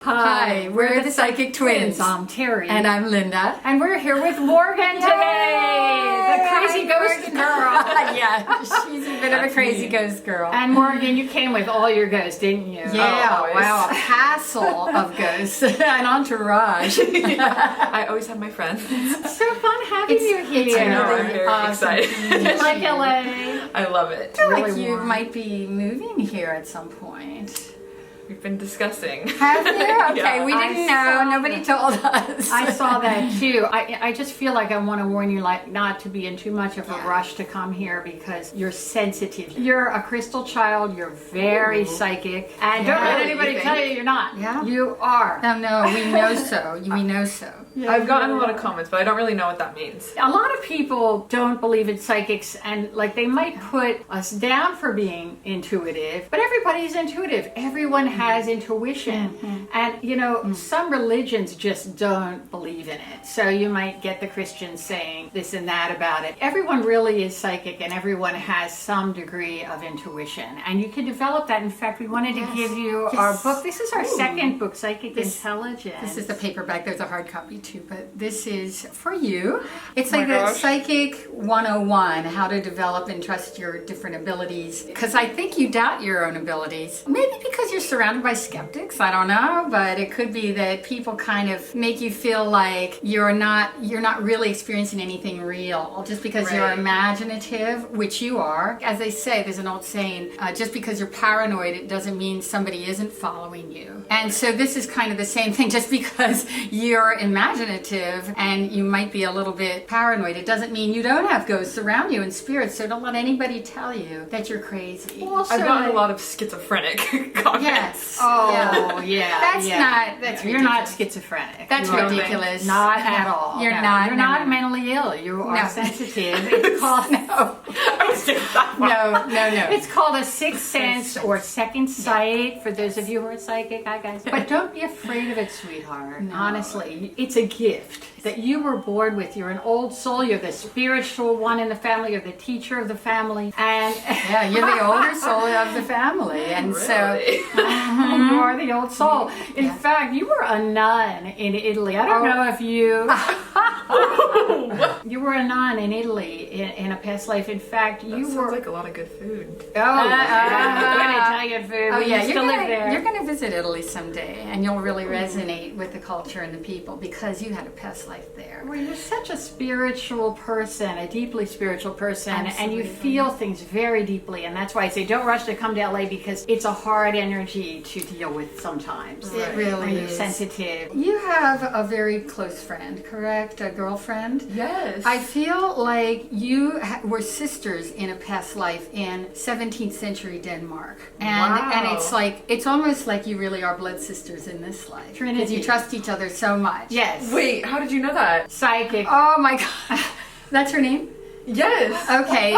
Hi, we're the Psychic Twins. I'm Terry. And I'm Linda. And we're here with Morgan today, the crazy ghost girl. Yeah, she's a bit of a crazy ghost girl. And Morgan, you came with all your ghosts, didn't you? Yeah, wow, a hassle of ghosts, an entourage. I always have my friends. It's so fun having you here. I know, I'm very excited. You like LA? I love it. I feel like Really you warm. might be moving here at some point. We've been discussing. Have you? Okay, Yeah. we didn't know. Nobody told us. I saw that too. I just feel like I want to warn you, like, not to be in too much of a rush to come here because you're sensitive. You're a crystal child. You're very psychic, and don't let Really? anybody You tell think? you you're not. Yeah. You are. No, we know so. We know so. I've gotten a lot of comments, but I don't really know what that means. A lot of people don't believe in psychics, and like they might put us down for being intuitive, but everybody's intuitive. Everyone has intuition. And you know, some religions just don't believe in it. So you might get the Christians saying this and that about it. Everyone really is psychic, and everyone has some degree of intuition. And you can develop that. In fact, we wanted to give you our book. This is our second book, Psychic Intelligence. This is the paperback. There's a hard copy too, but this is for you. It's Oh my like a gosh. Psychic 101, how to develop and trust your different abilities. Because I think you doubt your own abilities. Maybe because you're surrounded by skeptics, I don't know, but it could be that people kind of make you feel like you're not really experiencing anything real just because you're Right. imaginative, which you are. As they say, there's an old saying, just because you're paranoid, it doesn't mean somebody isn't following you. And so this is kind of the same thing. Just because you're imaginative and you might be a little bit paranoid, it doesn't mean you don't have ghosts around you and spirits. So don't let anybody tell you that you're crazy. Also, I've gotten a lot of schizophrenic comments. Yes. Oh, yeah. That's yeah. not. That's You're not ridiculous. schizophrenic. That's You are ridiculous. Not at all. You're No. not. You're No, not no. mentally ill. You are No. sensitive. It's called I was doing that one. No. it's called a sixth sense or second sight for those of you who are psychic. Hi guys. But don't be afraid of it, sweetheart. No. Honestly, it's a gift that you were born with. You're an old soul. You're the spiritual one in the family. You're the teacher of the family, and Yeah, you're the older soul of the family, and so. Really? you are the old soul. In fact, you were a nun in Italy. I don't know if you. You were a nun in Italy in a past life. In fact, That you sounds were. like a lot of good food. I'm going to tell you, food. Oh We yeah, used to live there. you're gonna visit Italy someday, and you'll really resonate with the culture and the people because you had a past life there. Well, you're such a spiritual person, a deeply spiritual person, and you Absolutely. feel things very deeply. And that's why I say don't rush to come to LA because it's a hard energy to deal with sometimes. It really When you're is. sensitive. You have a very close friend, correct? A girlfriend? Yes. I feel like you were sisters in a past life in 17th century Denmark. And Wow. and it's like, it's almost like you really are blood sisters in this life. Because Trinity. you trust each other so much. Yes. Wait, how did you know that? Psychic. Oh my God. That's her name? Yes. Okay,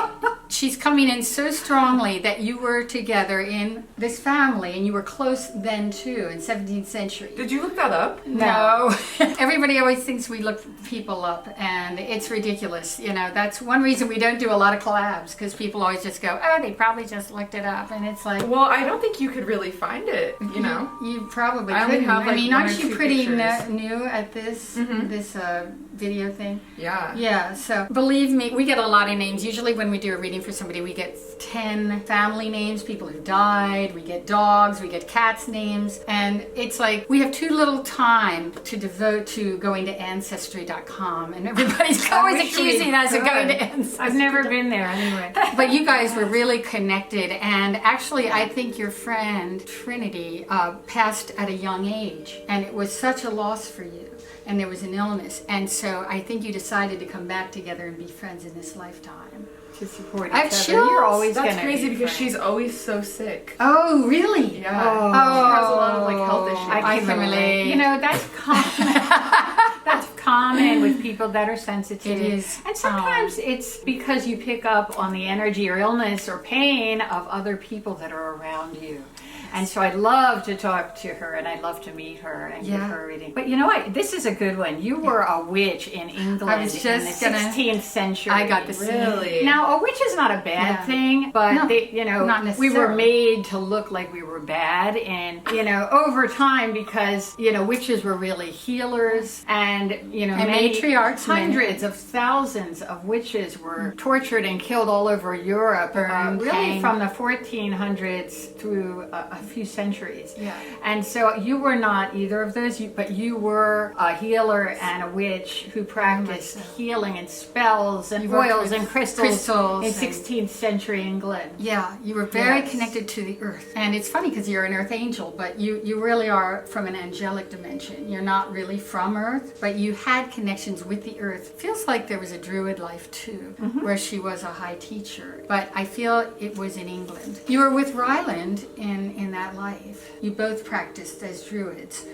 she's coming in so strongly that you were together in this family and you were close then too in 17th century. Did you look that up? No. Everybody always thinks we look people up and it's ridiculous. You know, that's one reason we don't do a lot of collabs because people always just go, oh, they probably just looked it up. And it's like, Well, I don't think you could really find it, you know? You probably I only couldn't. have, like, I mean, one aren't or you two pretty pictures. new at this video thing? Yeah. Yeah, so believe me, we get a lot of names. Usually when we do a reading for somebody, we get 10 family names, people who died, we get dogs, we get cats' names, and it's like we have too little time to devote to going to Ancestry.com, and everybody's always wish we accusing us of going to could. Ancestry. I've never been there anyway. But you guys were really connected, and actually I think your friend Trinity passed at a young age, and it was such a loss for you, and there was an illness, and so I think you decided to come back together and be friends in this lifetime. To support each I have other. chills. You're always That's gonna crazy be because friends. she's always so sick. Oh, really? Yeah. Oh. She has a lot of like health issues. I can relate. You know, that's common. That's common with people that are sensitive. It is. And sometimes it's because you pick up on the energy or illness or pain of other people that are around you. And so I'd love to talk to her, and I'd love to meet her and give her a reading. But you know what? This is a good one. You were a witch in England I was in the just gonna- 16th century. I got the same. Really? Now, a witch is not a bad Yeah. thing, but No, not we were necessarily. made to look like we were bad, and over time, because witches were really healers, and And many matriarchs, hundreds of thousands of witches were tortured and killed all over Europe, Burned, really hanged. from the 1400s through a few centuries. Yeah. And so you were not either of those, but you were a healer and a witch who practiced healing and spells and You worked oils with and crystals crystals in and- 16th century England. Yeah, you were very Yes. connected to the earth. And it's funny because you're an earth angel, but you really are from an angelic dimension. You're not really from earth, but you had connections with the earth. Feels like there was a druid life too, where she was a high teacher. But I feel it was in England. You were with Ryland in that life. You both practiced as druids,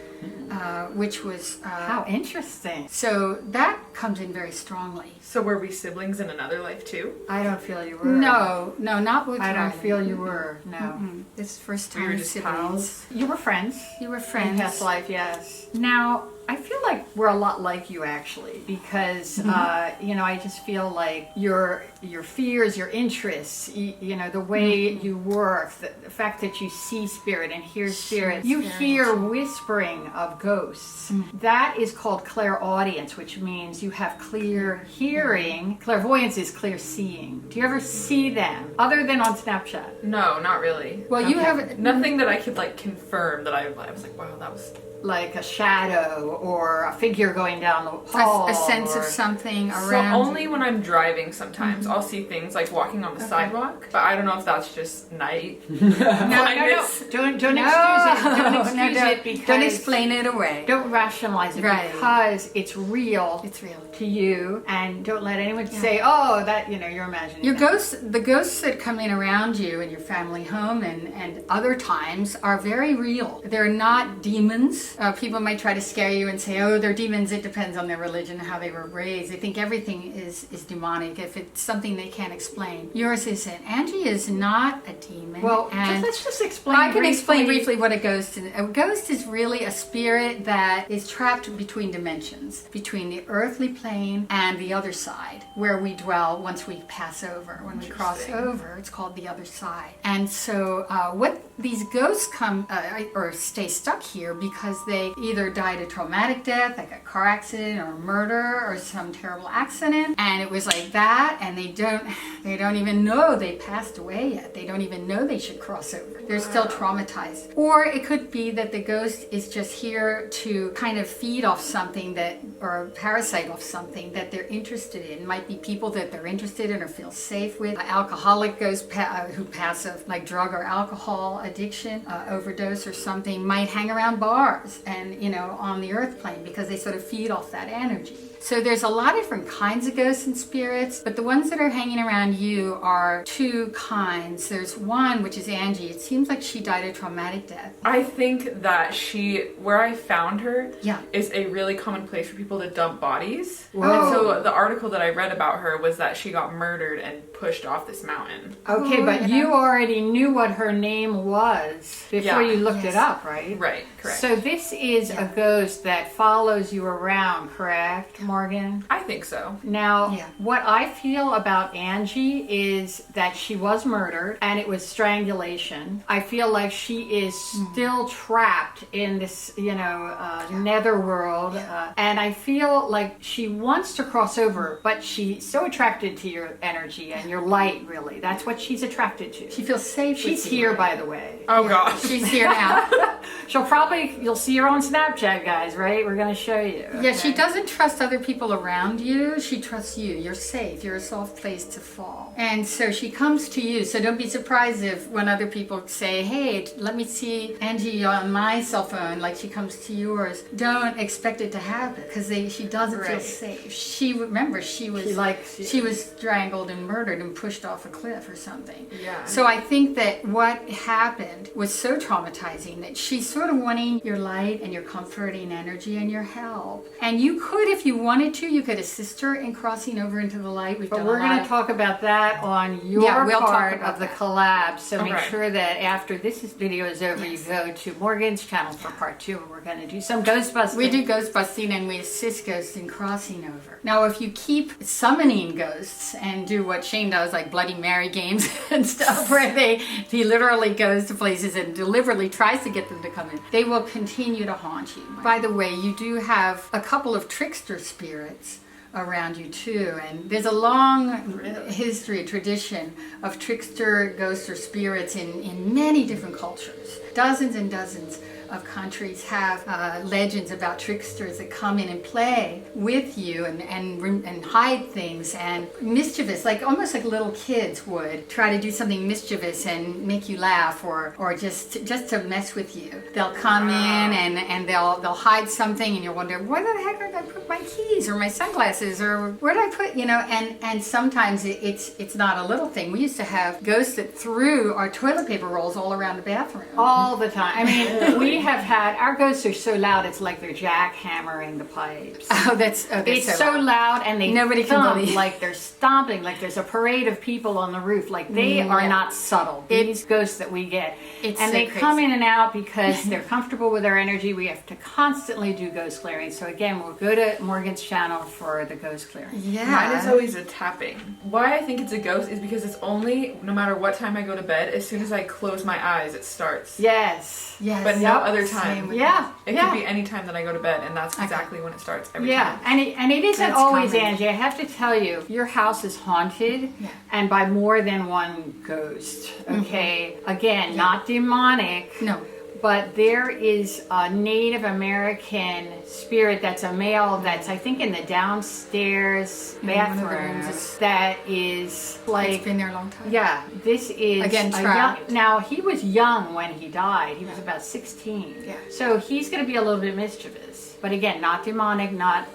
which was... How interesting. so that comes in very strongly. So were we siblings in another life too? I don't feel you were. No, not with I don't Ryland. feel you were. No. This is first We were time just siblings. pals? You were friends. You were In friends. past life, yes. Now, I feel like we're a lot like you actually, because I just feel like your fears, your interests, the way you work, the fact that you see spirit and hear spirit, you hear whispering of ghosts. That is called clairaudience, which means you have clear hearing. Clairvoyance is clear seeing. Do you ever see them other than on Snapchat? No, not really. Well, you have Nothing that I could confirm that I was like, wow, that was... Like a shadow or a figure going down the hall. a sense or- of something So around. only when I'm driving sometimes I'll see things like walking on the sidewalk, but I don't know if that's just night. No. Blindness. Don't excuse it. Don't No, excuse it because don't explain it away. Don't rationalize it Right. because it's real. It's real. To you, and don't let anyone say, "Oh, that you're imagining." Your that. the ghosts that come in around you in your family home and other times are very real. They're not demons. People might try to scare you and say, "Oh, they're demons." It depends on their religion, how they were raised. They think everything is demonic if it's something they can't explain. Yours isn't. Angie is not a demon. Well, and let's just explain. I can explain briefly what a ghost is. A ghost is really a spirit that is trapped between dimensions, between the earthly plane and the other side, where we dwell once we pass over. When we cross over, it's called the other side. And so what these ghosts come or stay stuck here because they either died a traumatic death, like a car accident or a murder or some terrible accident, and it was like that, and they don't even know they passed away yet. They don't even know they should cross over. They're still traumatized. Or it could be that the ghost is just here to kind of feed off something or parasite off something that they're interested in. Might be people that they're interested in or feel safe with. An alcoholic ghost who passive, like drug or alcohol addiction, overdose or something, might hang around bars and on the earth plane because they sort of feed off that energy. So there's a lot of different kinds of ghosts and spirits, but the ones that are hanging around you are two kinds. There's one, which is Angie. It seems like she died a traumatic death. I think that where I found her Yeah. is a really common place for people to dump bodies. Whoa. And so the article that I read about her was that she got murdered and pushed off this mountain. Okay, Oh, but you already knew what her name was before Yeah. you looked Yes. it up, right? Right, correct. So this is a ghost that follows you around, correct, Morgan? I think so. Now, Yeah. what I feel about Angie is that she was murdered and it was strangulation. I feel like she is still trapped in this, netherworld. And I feel like she wants to cross over, but she's so attracted to your energy and your light, really. That's what she's attracted to. She feels safe. She's with you. here, by the way. Oh gosh. She's here now. You'll see her on Snapchat, guys, right? We're going to show you. Yeah, she okay? doesn't trust other people around you. She trusts you. You're safe. You're a soft place to fall. And so she comes to you. So don't be surprised if when other people say, "Hey, let me see Angie on my cell phone," like she comes to yours. Don't expect it to happen because she doesn't feel Right. safe. She was strangled and murdered and pushed off a cliff or something. Yeah. So I think that what happened was so traumatizing that she's sort of wanting your light and your comforting energy and your help. And you could, if you wanted to, you could assist her in crossing over into the light. We've But done we're a going lot to of- talk about that on your Yeah, we'll talk part about of the that. collab. So make Okay. sure that after video is over, Yes. you go to Morgan's channel for part 2, and we're going to do some Ghostbusting. We do ghost busting and we assist ghosts in crossing over. Now, if you keep summoning ghosts and do what Shane does, like Bloody Mary games and stuff, where he literally goes to places and deliberately tries to get them to come in, they will continue to haunt you. By the way, you do have a couple of trickster spirits around you too, and there's a long history, tradition of trickster ghosts or spirits in many different cultures. Dozens and dozens of countries have legends about tricksters that come in and play with you and hide things and mischievous, like almost like little kids would try to do something mischievous and make you laugh or just to mess with you. They'll come in and they'll hide something and you'll wonder, where the heck did I put my keys or my sunglasses or where did I put, and sometimes it's not a little thing. We used to have ghosts that threw our toilet paper rolls all around the bathroom. all the time. I mean, we have had, our ghosts are so loud, it's like they're jackhammering the pipes. Oh, that's It's so loud, and they Nobody can thump believe. like they're stomping, like there's a parade of people on the roof. Like they are Yeah. not subtle. These ghosts that we get, It's and so they crazy. come in and out because they're comfortable with our energy. We have to constantly do ghost clearing. So again, we'll go to Morgan's channel for the ghost clearing. Yeah. Mine is always a tapping. Why I think it's a ghost is because it's only, no matter what time I go to bed, as soon as I close my eyes, it starts. Yes. Yes. But no Yep. other Same time. with Yeah. It yeah. could be any time that I go to bed, and that's exactly when it starts every Yeah, time. and it isn't That's always, common. Angie. I have to tell you, your house is haunted, Yeah. and by more than one ghost. Okay, again, not demonic. No. But there is a Native American spirit that's a male that's, I think, in the downstairs In one of the bathroom rooms. that is It's like, been there a long time. yeah, this is Again, a young, trapped. now he was young when he died. He was about 16. Yeah. So he's going to be a little bit mischievous. But again, not demonic, not,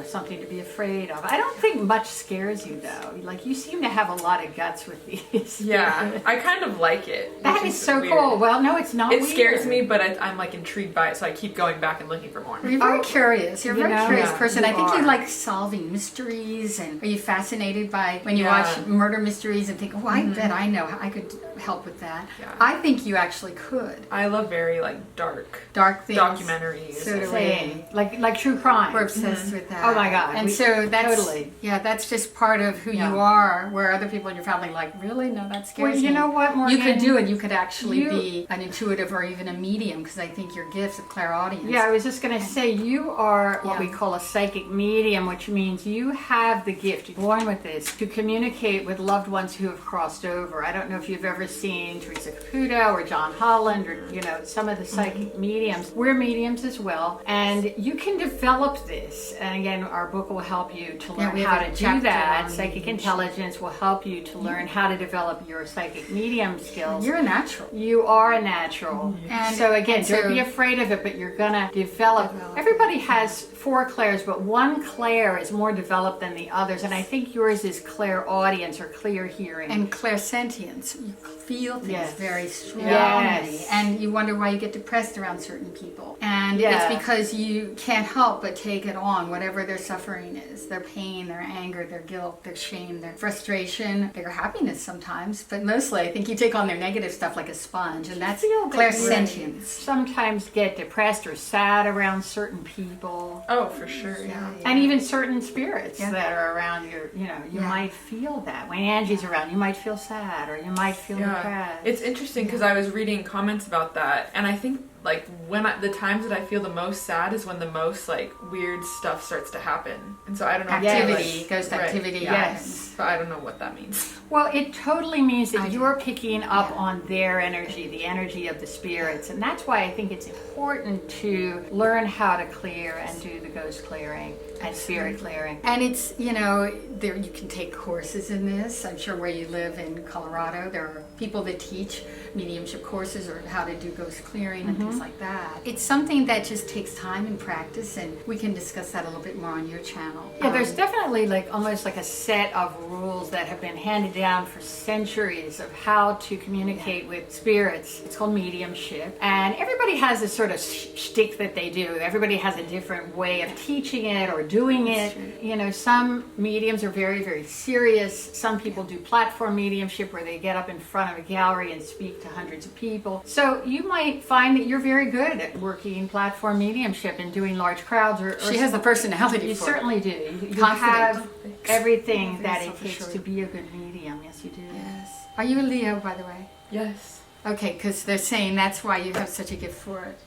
something to be afraid of. I don't think much scares you though. Like you seem to have a lot of guts with these. Yeah, I kind of like it. That which is so weird. cool. Well, no, it's not It weird. scares me, but I'm like intrigued by it, so I keep going back and looking for more. You're very curious. You're a You very know, curious yeah, person. you I think you are. like solving mysteries. And are you fascinated by when you Yeah. watch murder mysteries and think, oh, I bet I know. I could help with that. Yeah. I think you actually could. I love very dark Dark things. documentaries. So do Same. Like true crime. We're obsessed with that. Oh my God. And We- so that's totally. Yeah, that's just part of who Yeah. you are. Where other people in your family are like, really? No, that scares Well, you me. know what, Morgan? You could do it. You could actually You- be an intuitive or even a medium because I think your gifts of clairaudience. Yeah, I was just going to say you are what Yeah. we call a psychic medium, which means you have the gift, you're born with this, to communicate with loved ones who have crossed over. I don't know if you've ever seen Teresa Caputo or John Holland or, some of the psychic mediums. We're mediums as well. And you can develop this. And again, our book will help you to Yeah, learn we have how a to do chapter that. on Psychic mediumship. intelligence will help you to learn how to develop your psychic medium skills. You're a natural. You are a natural. And- so again, and don't so- be afraid of it, but you're gonna develop. Everybody has 4 clairs, but one clair is more developed than the others. And I think yours is clairaudience or clear hearing. And clairsentience. You feel things Yes. very strongly. Yes. And you wonder why you get depressed around certain people. And Yeah. it's because you can't help but take it on, whatever their suffering is. Their pain, their anger, their guilt, their shame, their frustration, their happiness sometimes. But mostly I think you take on their negative stuff like a sponge. And that's feel that clairsentience. Sometimes get depressed or sad around certain people. Oh, for sure. Yeah. And even certain spirits Yeah. that are around you Yeah. might feel that. When Angie's around, you might feel sad or you might feel depressed. It's interesting because I was reading comments about that, and I think the times that I feel the most sad is when the most weird stuff starts to happen, and so I don't know. if it's, Activity, ghost right, activity. yeah. Yes. But I don't know what that means. Well, it totally means that I do. you're picking up on their energy, the energy of the spirits. And that's why I think it's important to learn how to clear and do the ghost clearing and spirit clearing. And it's, there you can take courses in this. I'm sure where you live in Colorado, there are people that teach mediumship courses or how to do ghost clearing and things like that. It's something that just takes time and practice, and we can discuss that a little bit more on your channel. Yeah, there's definitely almost like a set of rules that have been handed down for centuries of how to communicate with spirits. It's called mediumship. And everybody has this sort of shtick that they do. Everybody has a different way of teaching it or doing it. You know, some mediums are very, very serious. Some people do platform mediumship where they get up in front of a gallery and speak to hundreds of people. So you might find that you're very good at working in platform mediumship and doing large crowds. Or She has the personality you for certainly do. You Confident. have everything Very that it self-assured. takes to be a good medium. Yes, you do. it. Yes. Are you a Leo, by the way? Yes. Okay, because they're saying that's why you have such a gift for it.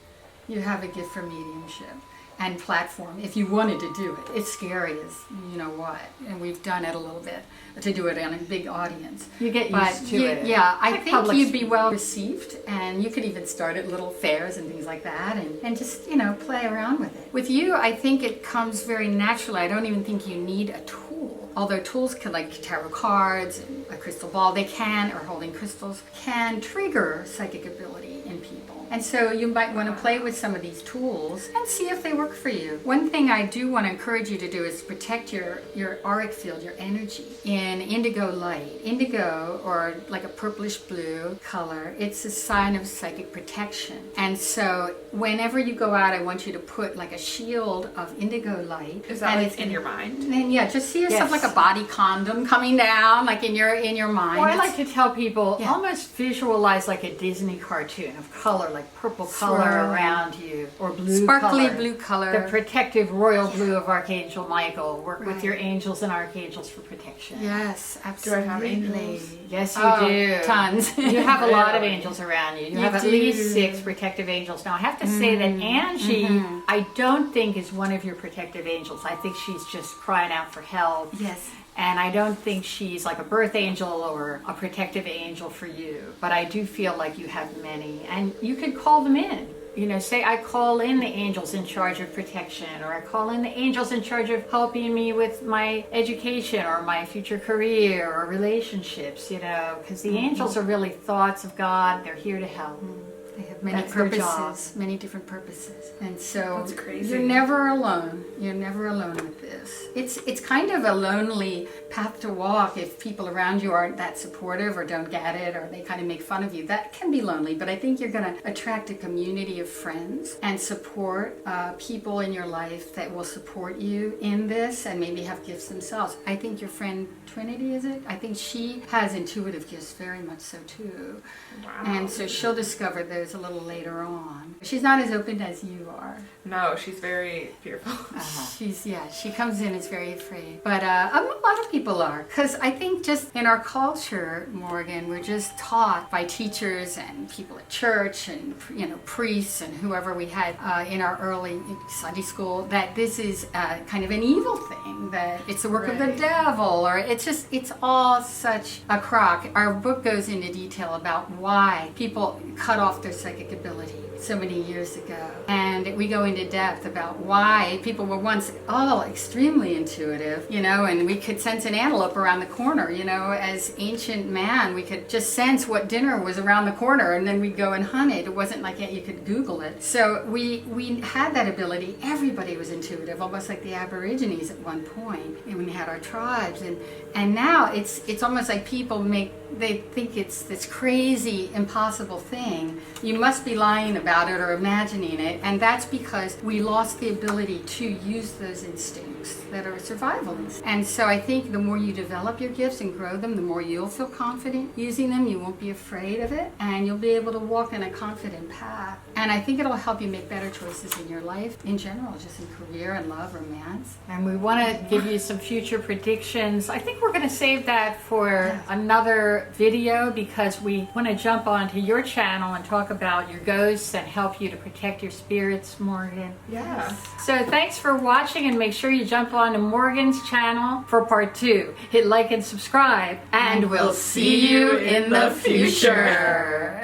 You have a gift for mediumship and platform. If you wanted to do it, it's scary as you know what, and we've done it a little bit to do it on a big audience. You get But used to you- it. Yeah, I Like think public you'd be speaking. well received, and you could even start at little fairs and things like that, and just play around with it. With you, I think it comes very naturally. I don't even think you need a tool. Although tools can, like tarot cards and a crystal ball, they can, or holding crystals, can trigger psychic ability in people. And so you might want to play with some of these tools and see if they work for you. One thing I do want to encourage you to do is protect your auric field, your energy, in indigo light. Indigo, or like a purplish blue color, it's a sign of psychic protection. And so whenever you go out, I want you to put like a shield of indigo light. Is that and like it's in your mind? And yeah, just see yourself Yes. like a body condom coming down, like in your mind. Well, I like to tell people, Yeah. almost visualize like a Disney cartoon of color, like purple color Swirl. around you, or blue Sparkly color. blue color. The protective royal blue of Archangel Michael. Work with Right. your angels and archangels for protection. Yes, Do I absolutely. have angels? Yes, you Oh, do. tons. You have a lot of Really? angels around you. You You have at do. least 6 protective angels. Now, I have to say that Angie, I don't think is one of your protective angels. I think she's just crying out for help. Yes. And I don't think she's like a birth angel or a protective angel for you. But I do feel like you have many. And you could call them in. Say I call in the angels in charge of protection, or I call in the angels in charge of helping me with my education or my future career or relationships, because the angels are really thoughts of God. They're here to help. They have many That's their job. purposes, many different purposes. And so That's crazy. you're never alone. You're never alone with this. It's kind of a lonely path to walk if people around you aren't that supportive or don't get it, or they kind of make fun of you. That can be lonely, but I think you're going to attract a community of friends and support people in your life that will support you in this and maybe have gifts themselves. I think your friend Trinity, is it? I think she has intuitive gifts very much so too. Wow. And so she'll discover those a little later on. She's not as open as you are. No, she's very fearful. She comes in as very afraid. But a lot of people are. Because I think just in our culture, Morgan, we're just taught by teachers and people at church and, priests and whoever we had in our early Sunday school, that this is kind of an evil thing, that it's the work of the Right. devil, or it's all such a crock. Our book goes into detail about why people cut off their psychic ability so many years ago. And we go into depth about why people were once all extremely intuitive, and we could sense an antelope around the corner, as ancient man, we could just sense what dinner was around the corner, and then we'd go and hunt it. It wasn't like you could Google it. So we had that ability. Everybody was intuitive, almost like the Aborigines at one point, and we had our tribes. And now it's almost like people they think it's this crazy, impossible thing. You must be lying about it or imagining it, and that's because we lost the ability to use those instincts that are survival instincts. And so I think the more you develop your gifts and grow them, the more you'll feel confident using them. You won't be afraid of it, and you'll be able to walk in a confident path. And I think it'll help you make better choices in your life in general, just in career and love, romance. And we want to give you some future predictions. I think we're going to save that for another video, because we want to jump onto your channel and talk about your ghosts and help you to protect your spirits, Morgan. Yeah. So thanks for watching, and make sure you jump onto Morgan's channel for part 2. Hit like and subscribe, and we'll see you in the future.